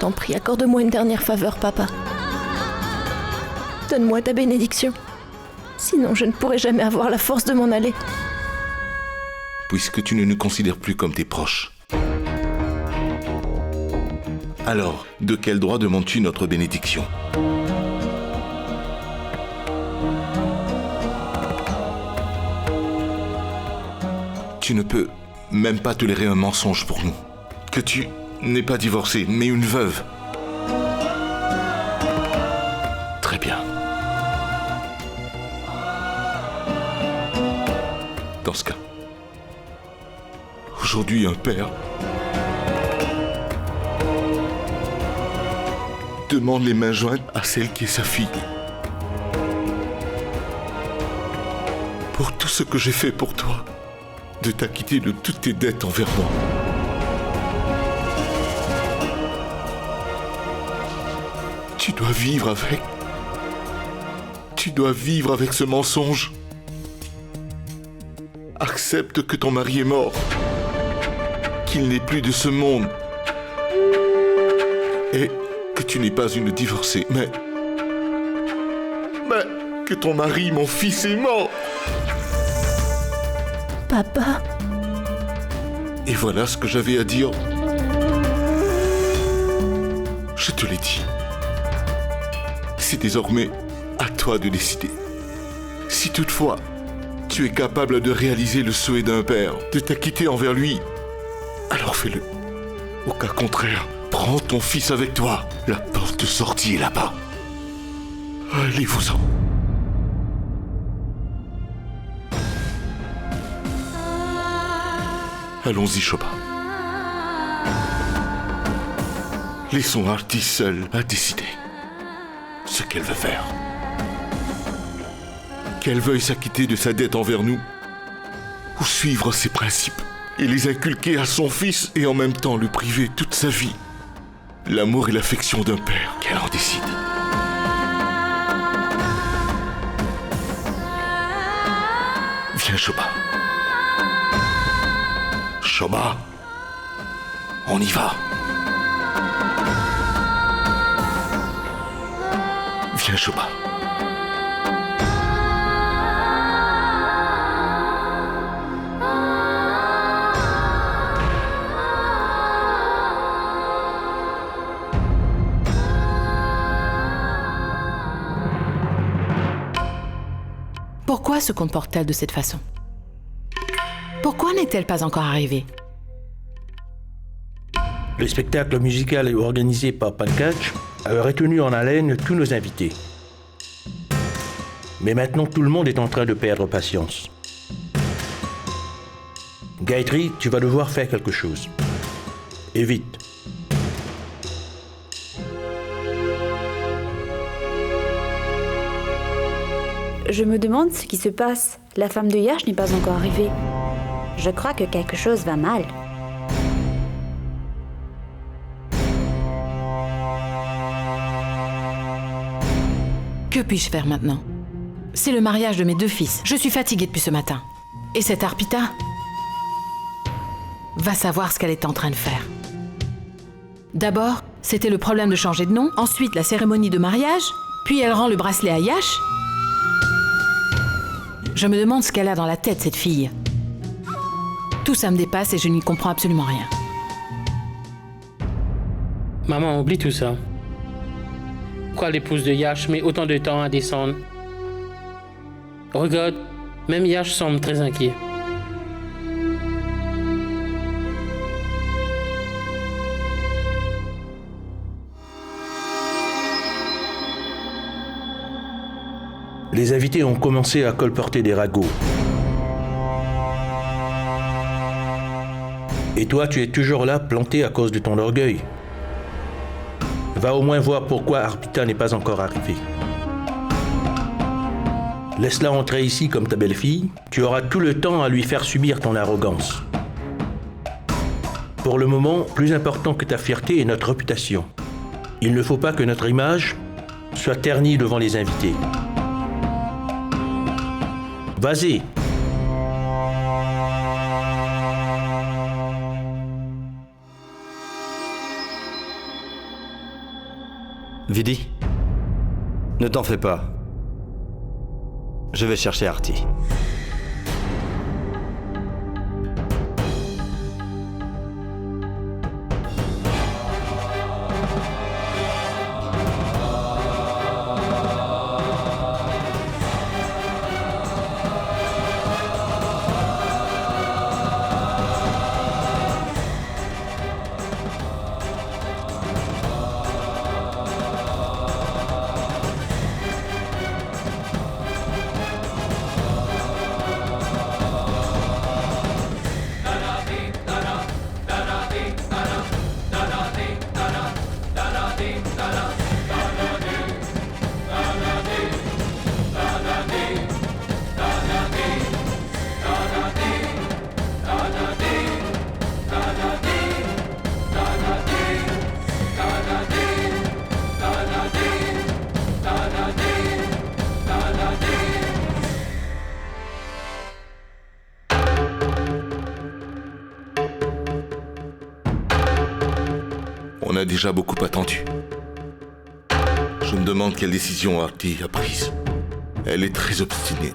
t'en prie, accorde-moi une dernière faveur, papa. Donne-moi ta bénédiction. Sinon, je ne pourrai jamais avoir la force de m'en aller. Puisque tu ne nous considères plus comme tes proches. Alors, de quel droit demandes-tu notre bénédiction ? Tu ne peux même pas tolérer un mensonge pour nous. Que tu n'es pas divorcée, mais une veuve. Très bien. Dans ce cas, aujourd'hui, un père demande les mains jointes à celle qui est sa fille. Pour tout ce que j'ai fait pour toi, de t'acquitter de toutes tes dettes envers moi. Tu dois vivre avec. Tu dois vivre avec ce mensonge. Accepte que ton mari est mort, qu'il n'est plus de ce monde, et que tu n'es pas une divorcée, mais que ton mari, mon fils, est mort. Papa. Et voilà ce que j'avais à dire. Je te l'ai dit. C'est désormais à toi de décider. Si toutefois, tu es capable de réaliser le souhait d'un père, de t'acquitter envers lui, alors fais-le. Au cas contraire, prends ton fils avec toi. La porte de sortie est là-bas. Allez-vous-en. Allons-y, Shoba. Laissons Artie seule à décider ce qu'elle veut faire. Qu'elle veuille s'acquitter de sa dette envers nous, ou suivre ses principes et les inculquer à son fils et en même temps le priver toute sa vie. L'amour et l'affection d'un père, qu'elle en décide. Viens, Shoba. Shoba, on y va. Viens, Shoba. Pourquoi se comporte-t-elle de cette façon ? Pourquoi n'est-elle pas encore arrivée ? Le spectacle musical organisé par Pankaj a retenu en haleine tous nos invités. Mais maintenant, tout le monde est en train de perdre patience. Gayatri, tu vas devoir faire quelque chose. Et vite. Je me demande ce qui se passe. La femme de Yash n'est pas encore arrivée. Je crois que quelque chose va mal. Que puis-je faire maintenant ? C'est le mariage de mes 2 fils. Je suis fatiguée depuis ce matin. Et cette Arpita va savoir ce qu'elle est en train de faire. D'abord, c'était le problème de changer de nom. Ensuite, la cérémonie de mariage. Puis elle rend le bracelet à Yash. Je me demande ce qu'elle a dans la tête, cette fille. Tout ça me dépasse et je n'y comprends absolument rien. Maman, oublie tout ça. Pourquoi l'épouse de Yash met autant de temps à descendre ? Regarde, même Yash semble très inquiet. Les invités ont commencé à colporter des ragots. Et toi, tu es toujours là, planté à cause de ton orgueil. Va au moins voir pourquoi Arpita n'est pas encore arrivée. Laisse-la entrer ici comme ta belle-fille. Tu auras tout le temps à lui faire subir ton arrogance. Pour le moment, plus important que ta fierté est notre réputation. Il ne faut pas que notre image soit ternie devant les invités. Vas-y. Vidi, ne t'en fais pas. Je vais chercher Artie. On a déjà beaucoup attendu. Je me demande quelle décision Artie a prise. Elle est très obstinée.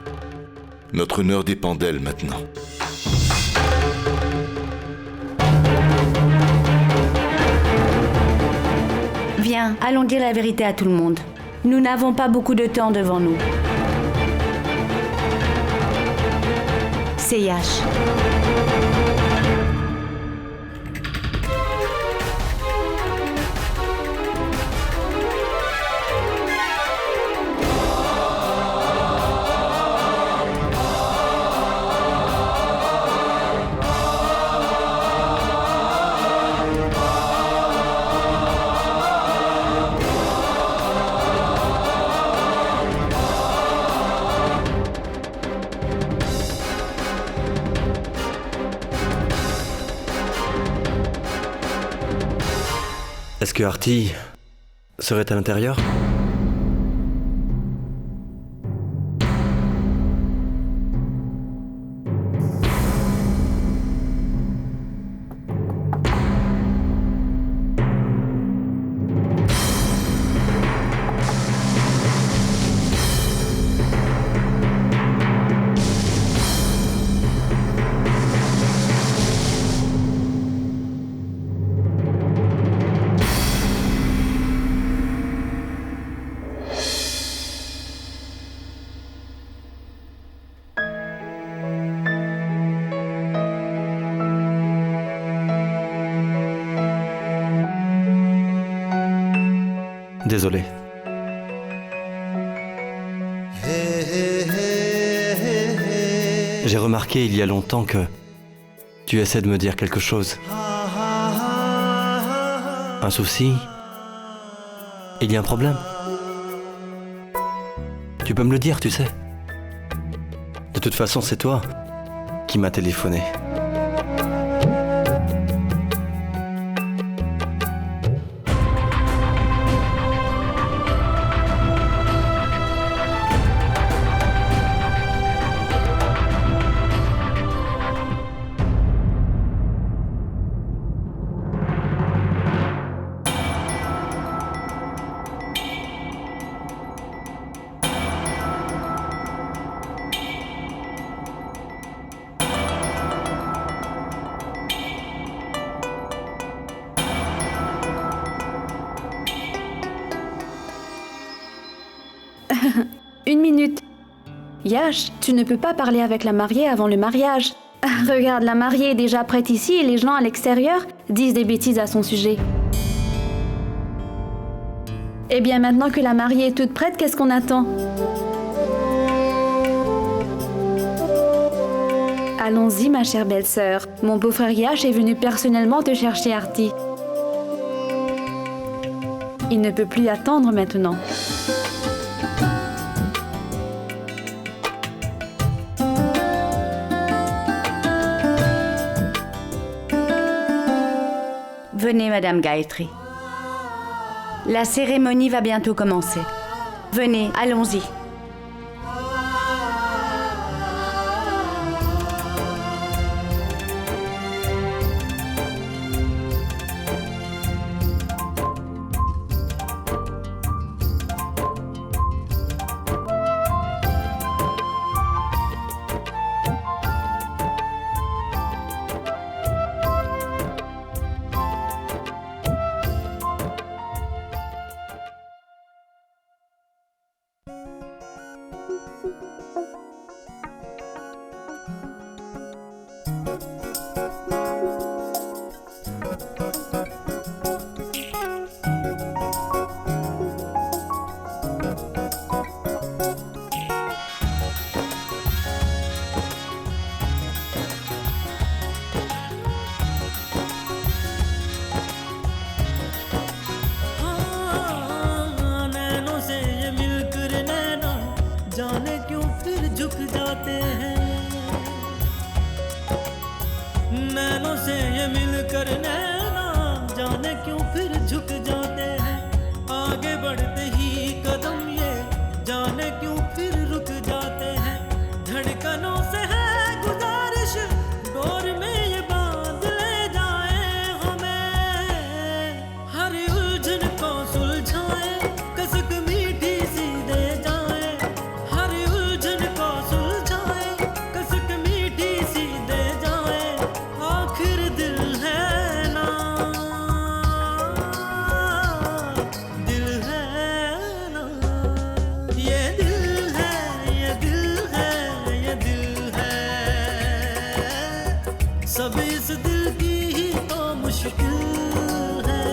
Notre honneur dépend d'elle maintenant. Viens, allons dire la vérité à tout le monde. Nous n'avons pas beaucoup de temps devant nous. C'est Yash. Est-ce que Artie serait à l'intérieur ? Désolé. J'ai remarqué il y a longtemps que tu essaies de me dire quelque chose. Un souci ? Il y a un problème ? Tu peux me le dire, tu sais. De toute façon, c'est toi qui m'as téléphoné. Une minute. Yash, tu ne peux pas parler avec la mariée avant le mariage. Regarde, la mariée est déjà prête ici et les gens à l'extérieur disent des bêtises à son sujet. Eh bien, maintenant que la mariée est toute prête, qu'est-ce qu'on attend? Allons-y, ma chère belle-sœur. Mon beau-frère Yash est venu personnellement te chercher, Artie. Il ne peut plus attendre maintenant. Venez, Madame Gayatri. La cérémonie va bientôt commencer. Venez, allons-y. बढ़ते ही कदम ये जाने क्यों फिर रुक जाते हैं। धड़कनों से है गुजारिश डोर में ये बांध ले जाए हमें। हर उलझन को सुलझाए कसक मीठी सी दे जाए। हर उलझन को सुलझाए कसक मीठी सी दे जाए। आखिर दिल है ना, दिल है ना, ये दिल है, ये दिल है, ये दिल है। सब इस दिल की ही तो मुश्किल है।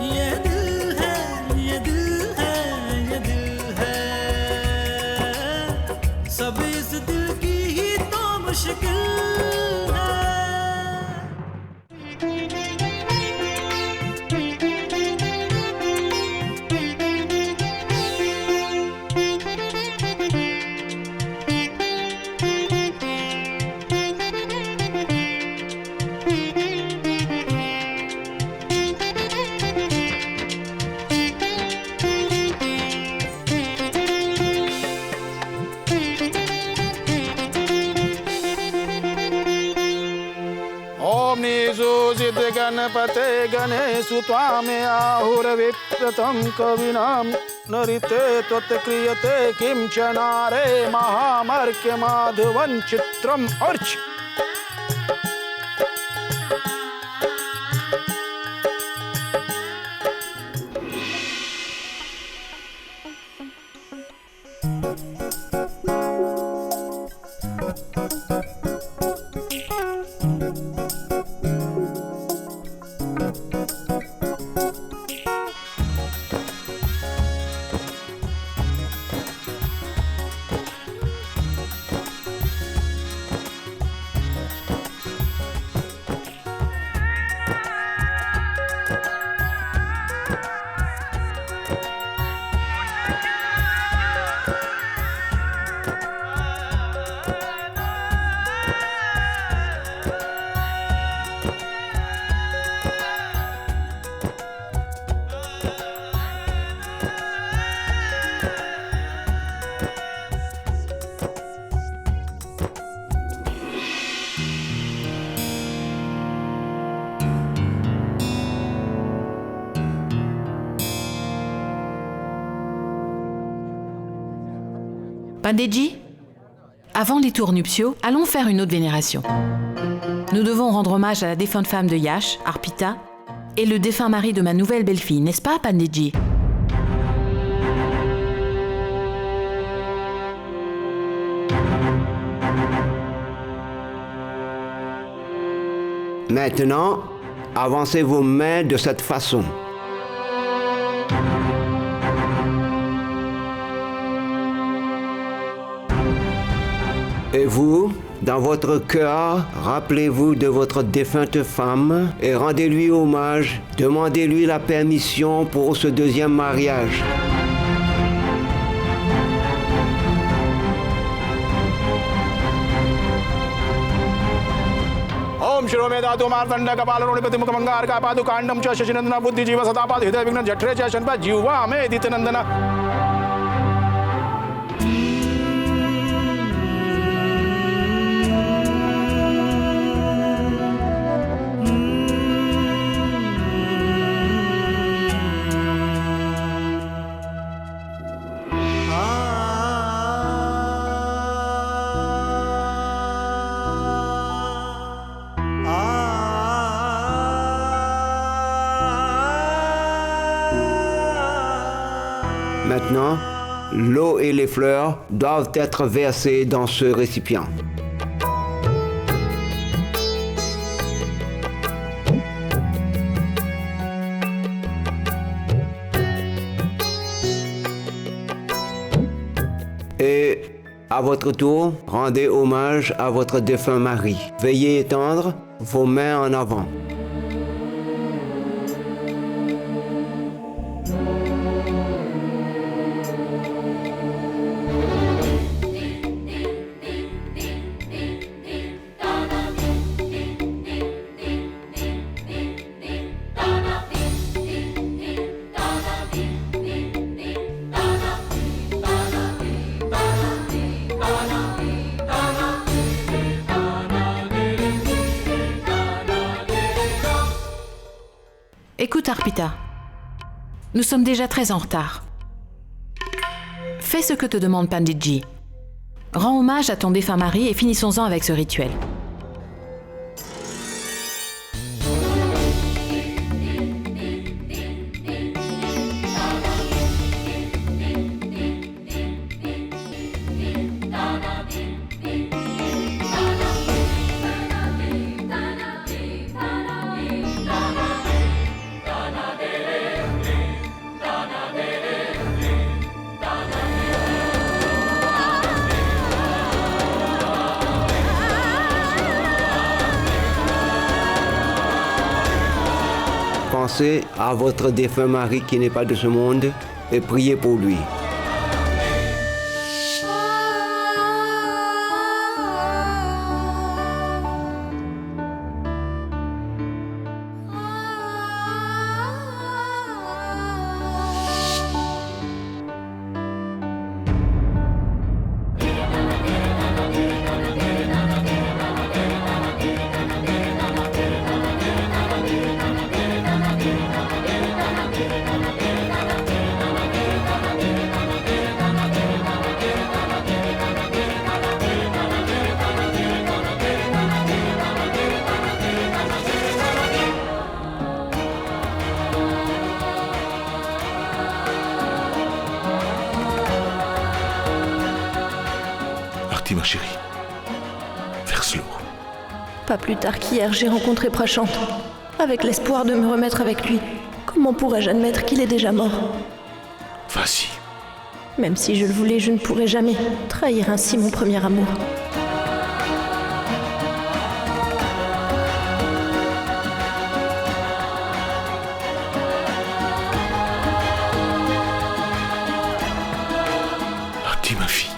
ये दिल है, ये दिल है, ये दिल है। सब इस दिल की ही तो मुश्किल है। ओम निजोजित गणपते गणेशु त्वामे आहुर्विप्रतं कविनां नरिते त्वत्क्रियते किंचनारे महामर्क्य माधवं चित्रम् urge. Panditji, avant les tours nuptiaux, allons faire une autre vénération. Nous devons rendre hommage à la défunte femme de Yash, Arpita, et le défunt mari de ma nouvelle belle-fille, n'est-ce pas, Panditji? Maintenant, avancez vos mains de cette façon. Et vous, dans votre cœur, rappelez-vous de votre défunte femme et rendez-lui hommage. Demandez-lui la permission pour ce deuxième mariage. ओम शिरोमेधातु मार्तंड कपाल रोणिपति मुखमंगार का पादु कांडम च शशिनंदन बुद्धि जीव सतापाद हृदय विघ्न जठरे च शनपा जीवा में दित नंदन। Maintenant, l'eau et les fleurs doivent être versées dans ce récipient. Et à votre tour, rendez hommage à votre défunt mari. Veuillez étendre vos mains en avant. Écoute, Arpita. Nous sommes déjà très en retard. Fais ce que te demande Panditji. Rends hommage à ton défunt mari et finissons-en avec ce rituel. Pensez à votre défunt mari qui n'est pas de ce monde et priez pour lui. Arti, ma chérie. Verse-l'eau. Pas plus tard qu'hier, j'ai rencontré Prashant. Avec l'espoir de me remettre avec lui. Comment pourrais-je admettre qu'il est déjà mort? Vas-y. Même si je le voulais, je ne pourrais jamais trahir ainsi mon premier amour. Arti, ma fille.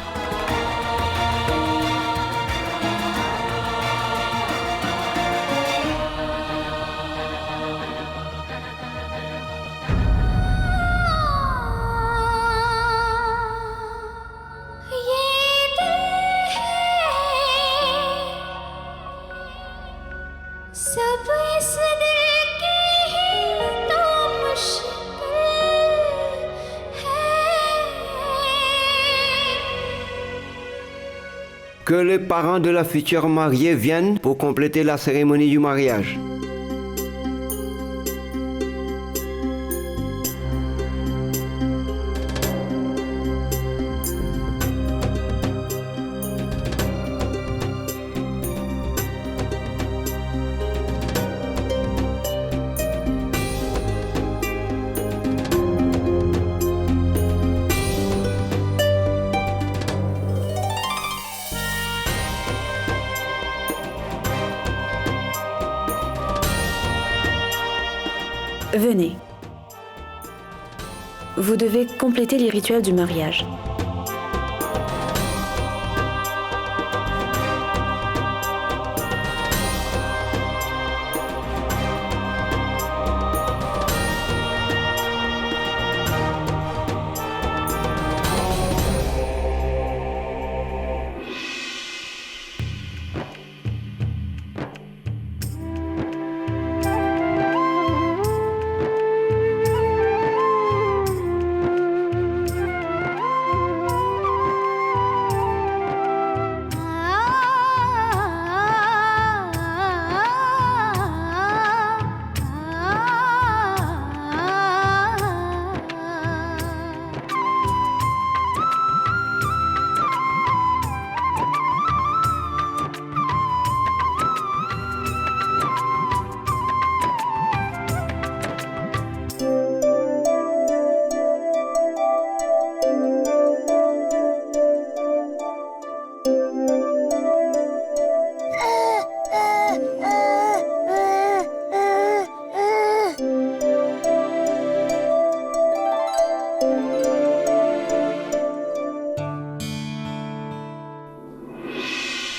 Que les parents de la future mariée viennent pour compléter la cérémonie du mariage. Venez. Vous devez compléter les rituels du mariage.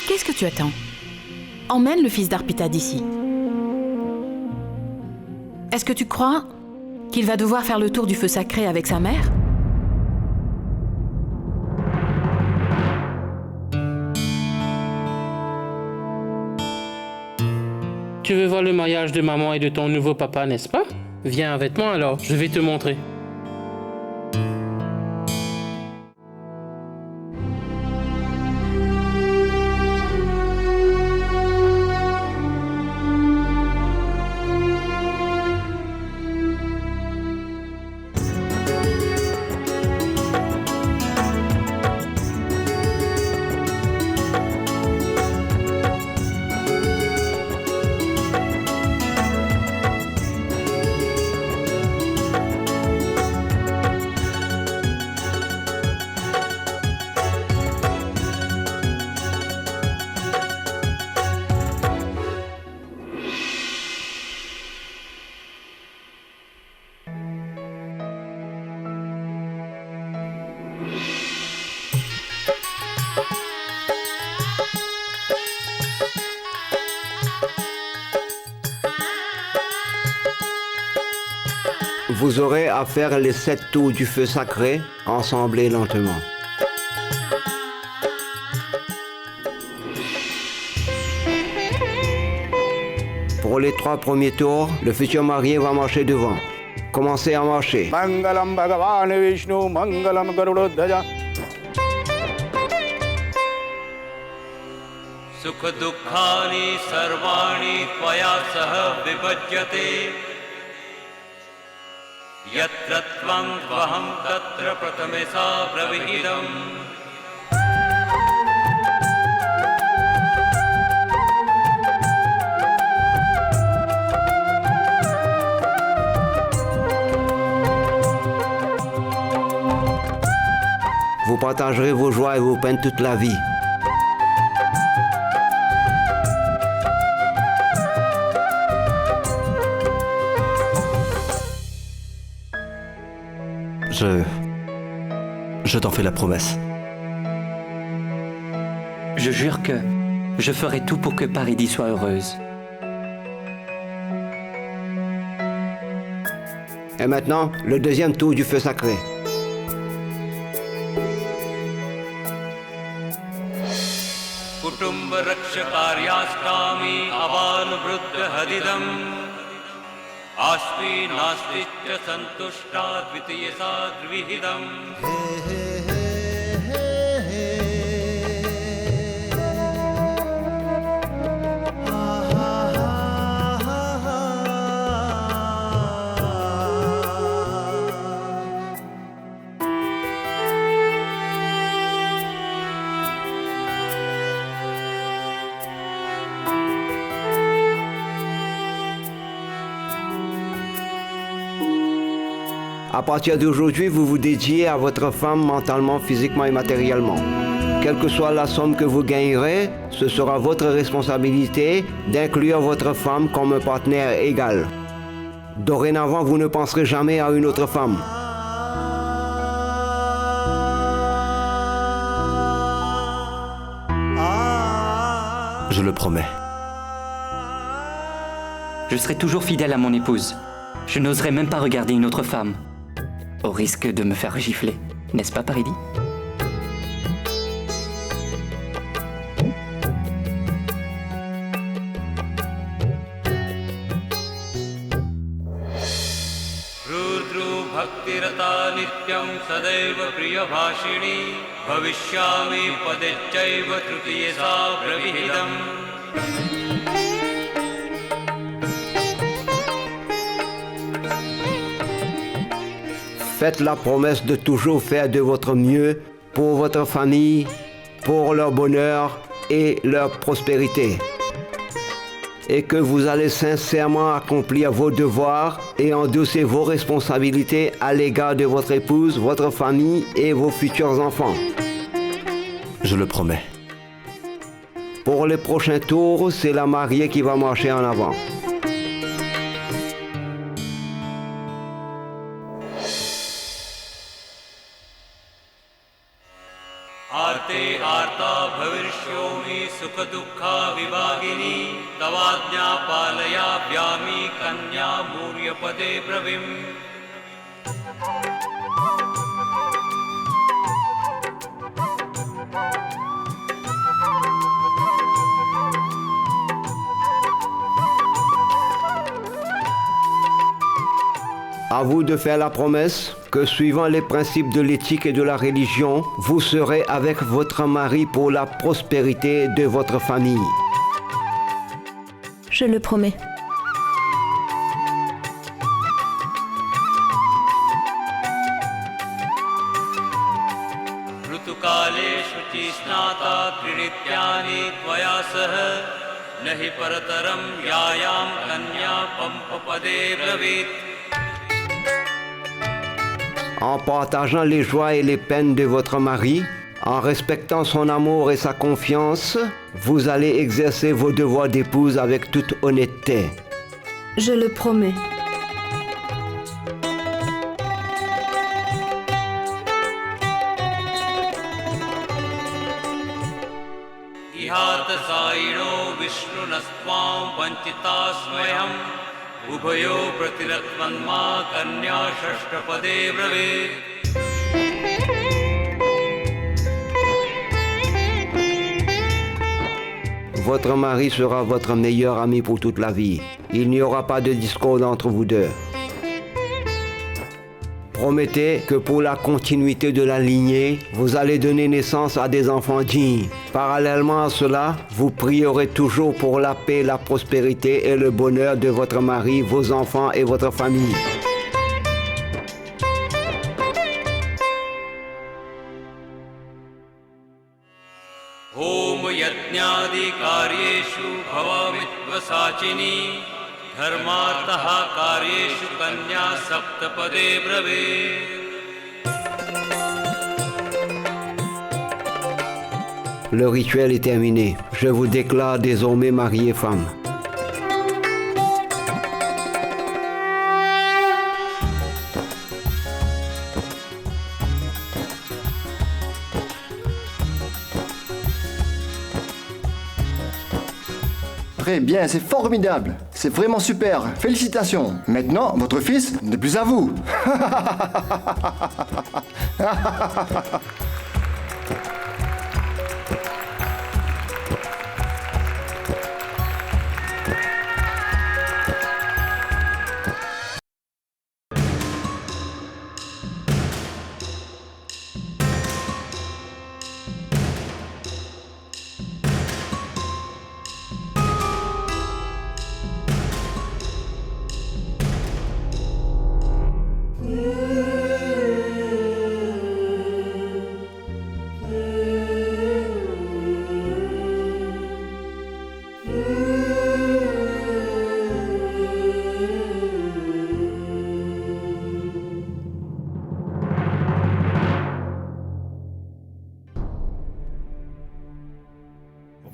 Qu'est-ce que tu attends? Emmène le fils d'Arpita d'ici. Est-ce que tu crois qu'il va devoir faire le tour du feu sacré avec sa mère? Tu veux voir le mariage de maman et de ton nouveau papa, n'est-ce pas? Viens avec moi alors, je vais te montrer. Vous aurez à faire les 7 tours du feu sacré, ensemblés lentement. Pour les 3 premiers tours, le futur marié va marcher devant. Commencez à marcher. Mangalam Bhagavan Vishnu, Mangalam Garudodhaja. Sukha dukkhani sarvani tvaya saha vibhajyate. Yatra tvam tvaham tatra pratamesa pravihidam. Vous partagerez vos joies et vos peines toute la vie. Je t'en fais la promesse. Je jure que je ferai tout pour que Paridis soit heureuse. Et maintenant, le deuxième tour du feu sacré. Kutumba rakshakaryastami avan vruddha hadidam. Asmi nastitya santushta dvitiyasa drvihidam. À partir d'aujourd'hui, vous vous dédiez à votre femme mentalement, physiquement et matériellement. Quelle que soit la somme que vous gagnerez, ce sera votre responsabilité d'inclure votre femme comme un partenaire égal. Dorénavant, vous ne penserez jamais à une autre femme. Je le promets. Je serai toujours fidèle à mon épouse. Je n'oserai même pas regarder une autre femme. Au risque de me faire gifler, n'est-ce pas, Paridis? Rudru bhaktirata nityam sadaiva priyabhashini bhavishyami padechaiva trutiyasa pravihidam. Faites la promesse de toujours faire de votre mieux pour votre famille, pour leur bonheur et leur prospérité. Et que vous allez sincèrement accomplir vos devoirs et endosser vos responsabilités à l'égard de votre épouse, votre famille et vos futurs enfants. Je le promets. Pour les prochains tours, c'est la mariée qui va marcher en avant. Arte arta bhavirshyomi sukha dukkha vivagini tavadnya palaya vyami kanya murya pade pravim. À vous de faire la promesse que suivant les principes de l'éthique et de la religion, vous serez avec votre mari pour la prospérité de votre famille. Je le promets. ऋतुकाले शुचिस्नाता क्रीडित्यानि त्वया सह न हि परतरं यायां कन्या पम्पपदे ब्रवीत्. En partageant les joies et les peines de votre mari, en respectant son amour et sa confiance, vous allez exercer vos devoirs d'épouse avec toute honnêteté. Je le promets. इहात सायिणो विष्णुनस्त्वां वञ्चिता स्मयम् उभयो प्रतिरत्मन्मा कन्या षष्ठपदे ब्रवीत्. Votre mari sera votre meilleur ami pour toute la vie. Il n'y aura pas de discorde entre vous deux. Promettez que pour la continuité de la lignée, vous allez donner naissance à des enfants dignes. Parallèlement à cela, vous prierez toujours pour la paix, la prospérité et le bonheur de votre mari, vos enfants et votre famille. Home यज्ञादि कार्येषु भवामित्वसाचिनी धर्मार्थः कार्येषु कन्या सप्तपदे ब्रवीत्. Le rituel est terminé. Je vous déclare désormais mari et femme. Très bien, c'est formidable. C'est vraiment super. Félicitations. Maintenant, votre fils n'est plus à vous.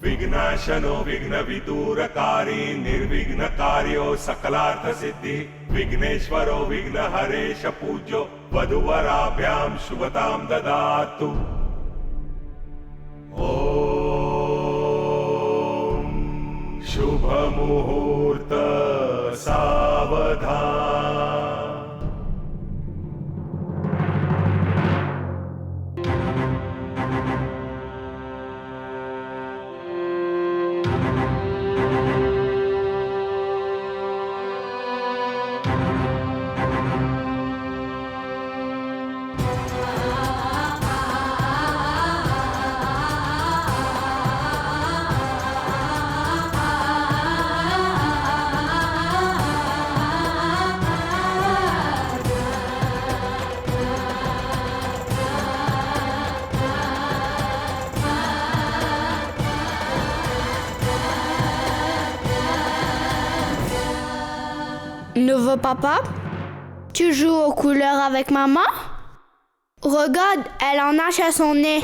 विघ्नाशनो विघ्न विदूरकारी निर्विघ्न कार्यो सकलार्थ सिद्धि विघ्नेश्वरो विघ्न हरेश पूज्यो वधुवराभ्यां शुभतां ददातु. ओम शुभ मुहूर्त सावधान. Nouveau papa, tu joues aux couleurs avec maman? Regarde, elle en a chez son nez.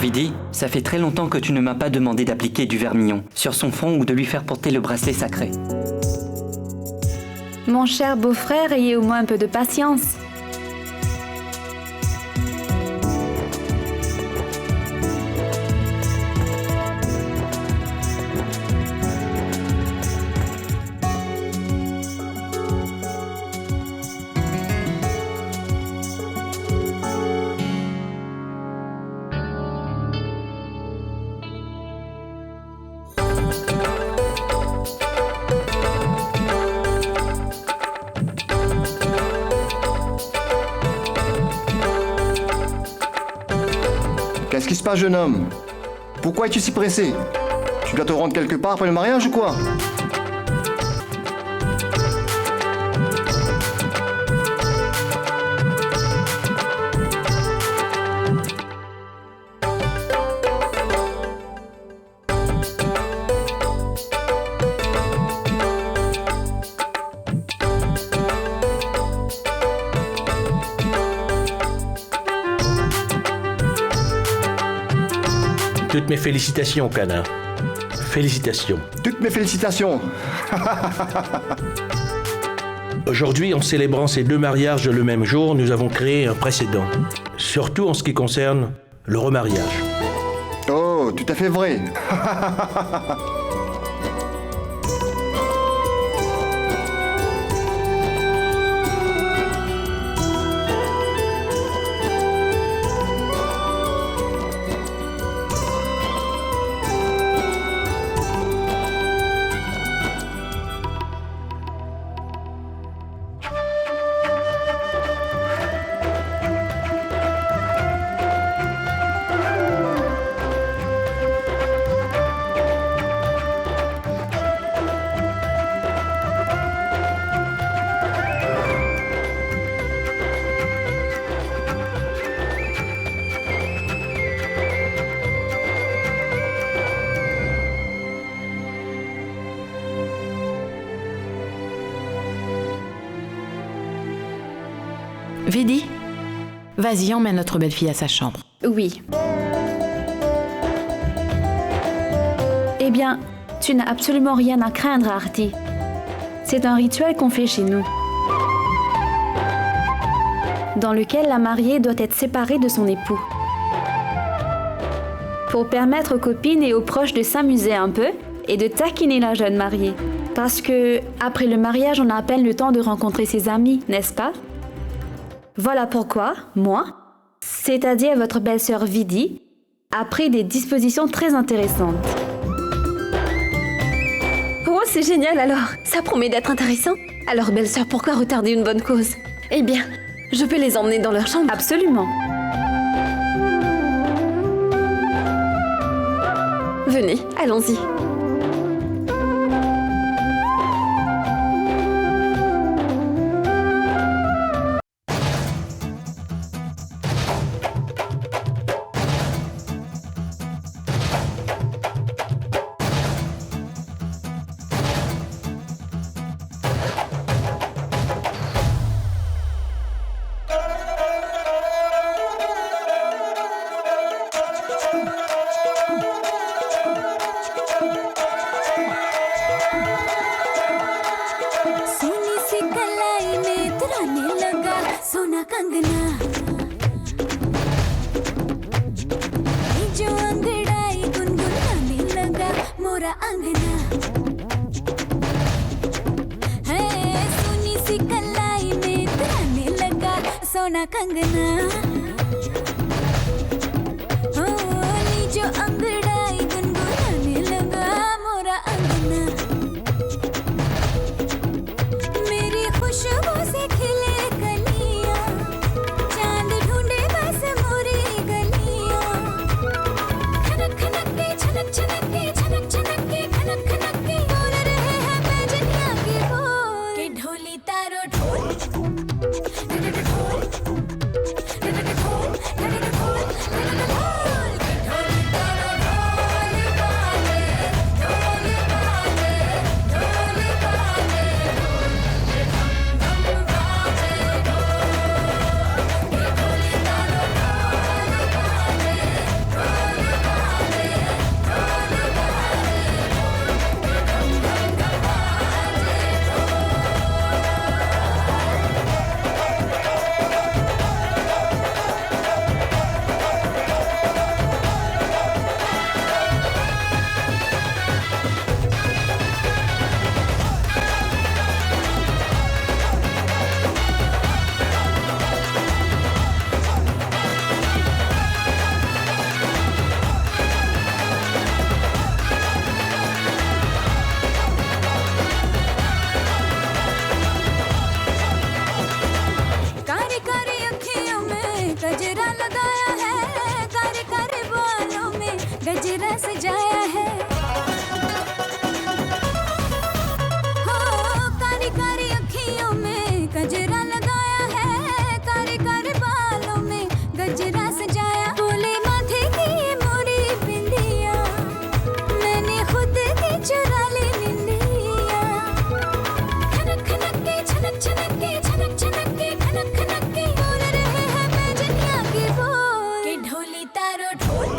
Vidi, ça fait très longtemps que tu ne m'as pas demandé d'appliquer du vermillon sur son front ou de lui faire porter le bracelet sacré. Mon cher beau-frère, ayez au moins un peu de patience. Qu'est-ce qui se passe, jeune homme? Pourquoi es-tu si pressé? Tu dois te rendre quelque part après le mariage ou quoi? Toutes mes félicitations, Kana. Félicitations. Toutes mes félicitations. Aujourd'hui, en célébrant ces deux mariages le même jour, nous avons créé un précédent. Surtout en ce qui concerne le remariage. Oh, tout à fait vrai. Vidi, vas-y, emmène notre belle-fille à sa chambre. Oui. Eh bien, tu n'as absolument rien à craindre, Arti. C'est un rituel qu'on fait chez nous, dans lequel la mariée doit être séparée de son époux, pour permettre aux copines et aux proches de s'amuser un peu et de taquiner la jeune mariée. Parce que, après le mariage, on a à peine le temps de rencontrer ses amis, n'est-ce pas? Voilà pourquoi, moi, c'est-à-dire votre belle-sœur Vidi, a pris des dispositions très intéressantes. Oh, c'est génial alors. Ça promet d'être intéressant. Alors, belle-sœur, pourquoi retarder une bonne cause? Eh bien, je peux les emmener dans leur chambre. Absolument. Venez, allons-y. सोना कंगना ओ नी जो अंगड़ाई गुनगुनाने लगा मोरा अंगना मेरी खुशबू से खिले कलियां चांद ढूंढे बस मोरी गलियां खनक खनक के छनक छनक के छनक छनक के खनक खनक के बोल रहे हैं पैजनिया के बोल के ढोली तारो ढोल सजाया है हो कारी कारी अखियों में गजरा लगाया है कारी कारी बालों में गजरा सजाया बोले माथे की मोरी बिंदिया मैंने खुद की चुरा ली निंदिया खनक खनक के छनक छनक के छनक छनक के खनक खनक के बोल रहे हैं पैजनिया के बोल के ढोली तारो ढोल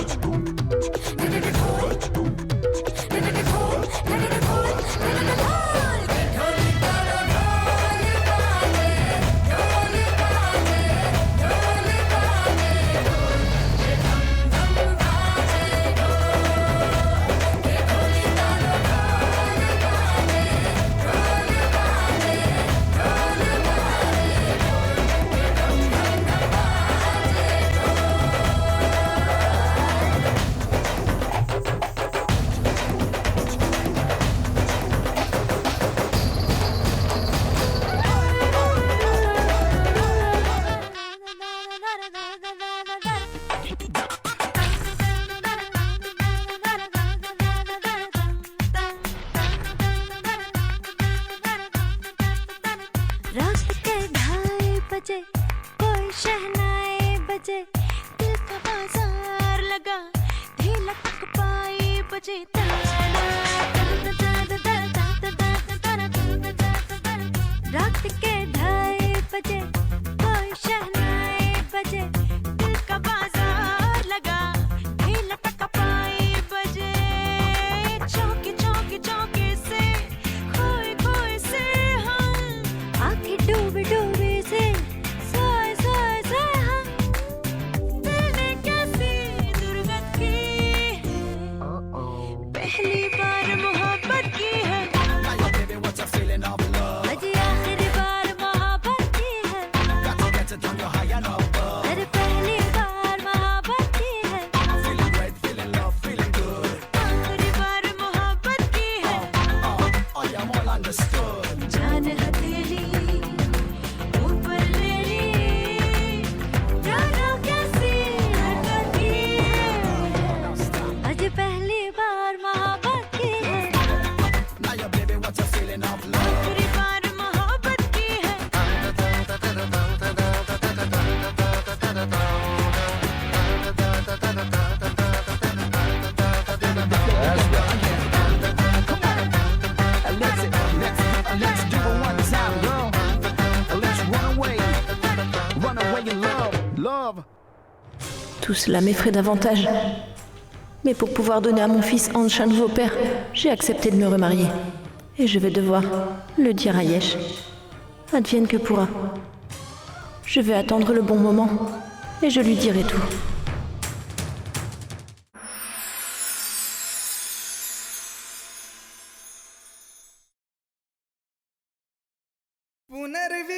रात के 2:30 बजे कोई शहनाई बजे दिल का बाजार लगा ढीला तक पाई बजे रात के 2:30 बजे कोई शहनाई बजे दिल का बाजार लगा ढीला तक पाई बजे चौकी चौकी चौकी से खोए खोए से हम आंखें डूबे डूबे से सोए सोए से हम दिल ने कैसी दुर्गत की है पहली बार मोहब्बत की है अजी आखिरी बार मोहब्बत की है अरे पहली बार मोहब्बत की है आखिरी बार मोहब्बत की है जान हथेली ऊपर ले ली जानो कैसी हरकती है आज पहली बार मोहब्बत की है आखिरी बार मोहब्बत की है Let's do it one time, girl. Let's run away in love. Tout cela m'effraie davantage. Mais pour pouvoir donner à mon fils Ansha un nouveau père, j'ai accepté de me remarier. Et je vais devoir le dire à Yesh. Advienne que pourra. Je vais attendre le bon moment et je lui dirai tout. पुनर्वि